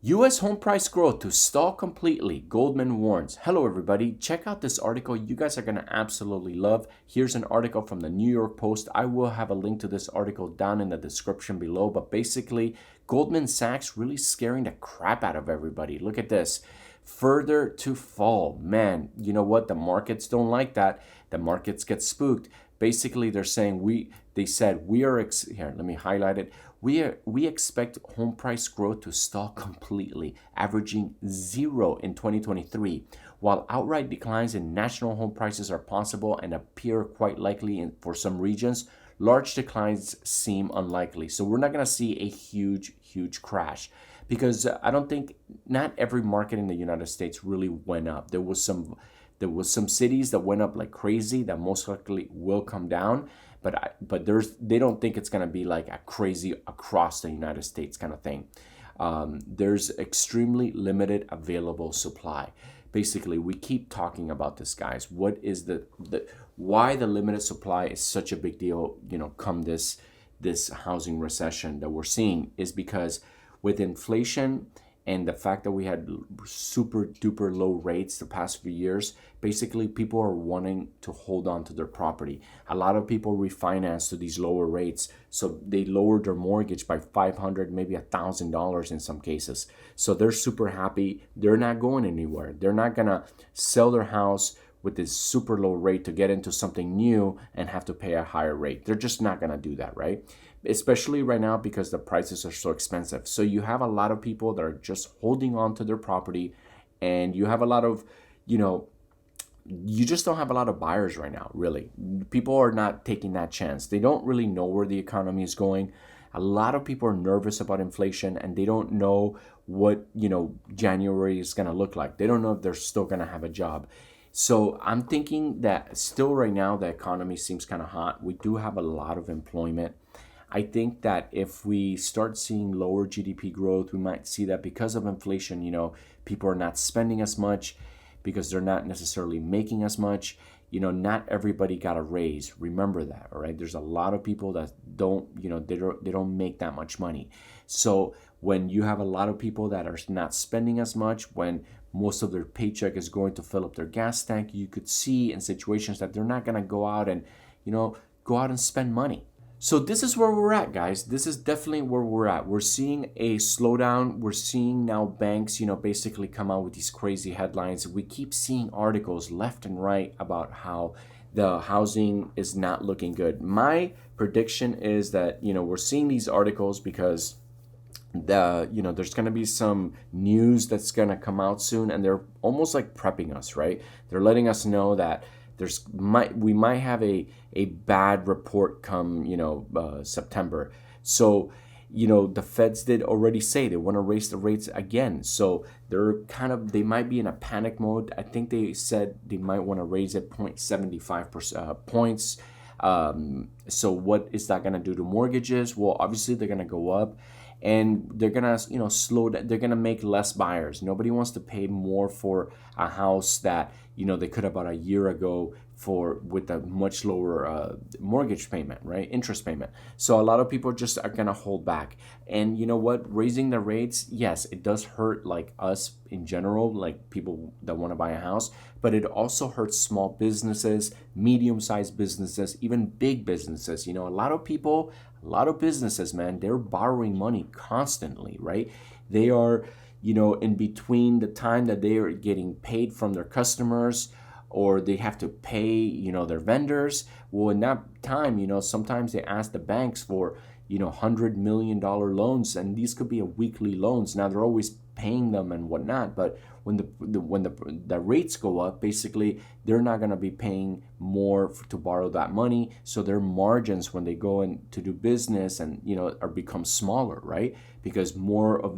U.S. home price growth to stall completely, Goldman warns. Hello, everybody. Check out this article you guys are going to absolutely love. Here's an article from the New York Post. I will have a link to this article down in the description below. But basically, Goldman Sachs really scaring the crap out of everybody. Look at this. Further to fall. Man, you know what? The markets don't like that. The markets get spooked. Basically, they're saying here, let me highlight it. We expect home price growth to stall completely, averaging 0 in 2023. While outright declines in national home prices are possible and appear quite likely for some regions, large declines seem unlikely. So we're not going to see a huge crash, because I don't think, not every market in the United States really went up. There was some cities that went up like crazy that most likely will come down, but they don't think it's gonna be like a crazy across the United States kind of thing. There's extremely limited available supply. Basically, we keep talking about this, guys. What is why the limited supply is such a big deal? Come this housing recession that we're seeing is because with inflation and the fact that we had super duper low rates the past few years, basically people are wanting to hold on to their property. A lot of people refinance to these lower rates, so they lowered their mortgage by $500, maybe $1,000 in some cases. So they're super happy. They're not going anywhere. They're not gonna sell their house with this super low rate to get into something new and have to pay a higher rate. They're just not gonna do that, right? Especially right now because the prices are so expensive. So you have a lot of people that are just holding on to their property, and you have a lot of, you just don't have a lot of buyers right now, really. People are not taking that chance. They don't really know where the economy is going. A lot of people are nervous about inflation, and they don't know what, January is gonna look like. They don't know if they're still gonna have a job. So I'm thinking that still right now the economy seems kind of hot. We do have a lot of employment. I think that if we start seeing lower GDP growth, we might see that because of inflation, people are not spending as much because they're not necessarily making as much. Not everybody got a raise. Remember that, all right? There's a lot of people that don't, they don't make that much money. So when you have a lot of people that are not spending as much, when most of their paycheck is going to fill up their gas tank, you could see in situations that they're not going to go out and spend money. So this is where we're at, guys. This is definitely where we're at. We're seeing a slowdown. We're seeing now banks, basically come out with these crazy headlines. We keep seeing articles left and right about how the housing is not looking good. My prediction is that, we're seeing these articles because there's going to be some news that's going to come out soon, and they're almost like prepping us, right? They're letting us know that we might have a bad report come September. So the Feds did already say they want to raise the rates again. So they might be in a panic mode. I think they said they might want to raise it 0.75 points. So what is that going to do to mortgages? Well, obviously they're going to go up. And they're gonna, slow down. They're gonna make less buyers. Nobody wants to pay more for a house that they could have bought a year ago with a much lower mortgage payment, right? Interest payment. So a lot of people just are gonna hold back. And you know what? Raising the rates, yes, it does hurt like us in general, like people that want to buy a house. But it also hurts small businesses, medium-sized businesses, even big businesses. A lot of businesses, man, they're borrowing money constantly, right? They are, in between the time that they are getting paid from their customers, or they have to pay, their vendors. Well, in that time, sometimes they ask the banks for, $100 million loans, and these could be a weekly loans. Now they're always paying them and whatnot, but when the rates go up, basically they're not going to be paying more to borrow that money. So their margins when they go in to do business and are become smaller, right? Because more of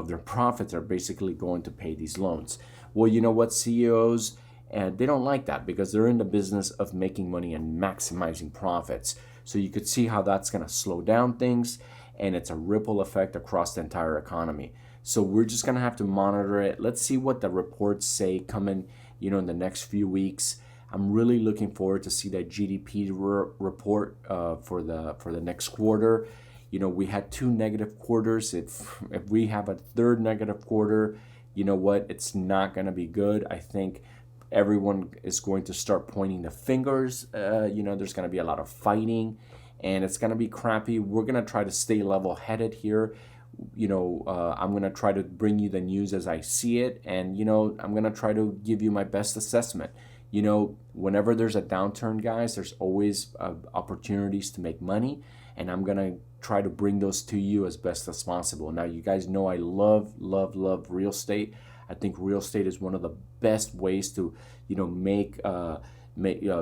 their profits are basically going to pay these loans. Well, you know what, CEOs, and they don't like that because they're in the business of making money and maximizing profits. So you could see how that's going to slow down things, and it's a ripple effect across the entire economy. So we're just going to have to monitor it. Let's see what the reports say coming, in the next few weeks. I'm really looking forward to see that GDP report for the next quarter. We had 2 negative quarters. If we have a third negative quarter, you know what? It's not going to be good. I think everyone is going to start pointing the fingers. There's going to be a lot of fighting, and it's going to be crappy. We're going to try to stay level-headed here. I'm going to try to bring you the news as I see it, and I'm going to try to give you my best assessment. Whenever there's a downturn, guys, there's always opportunities to make money, and I'm going to try to bring those to you as best as possible. Now, you guys know I love real estate. I think real estate is one of the best ways to,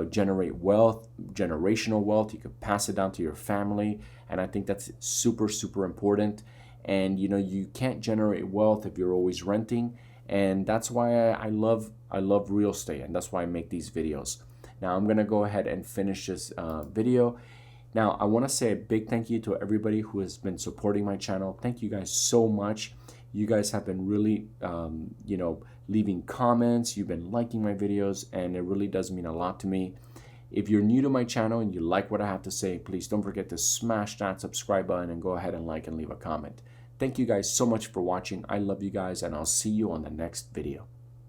generate wealth, generational wealth. You could pass it down to your family, and I think that's super, super important. And you can't generate wealth if you're always renting, and that's why I love real estate, and that's why I make these videos. Now I'm gonna go ahead and finish this video. Now I want to say a big thank you to everybody who has been supporting my channel. Thank you guys so much. You guys have been really leaving comments, you've been liking my videos, and it really does mean a lot to me. If you're new to my channel and you like what I have to say, please don't forget to smash that subscribe button and go ahead and like and leave a comment. Thank you guys so much for watching. I love you guys, and I'll see you on the next video.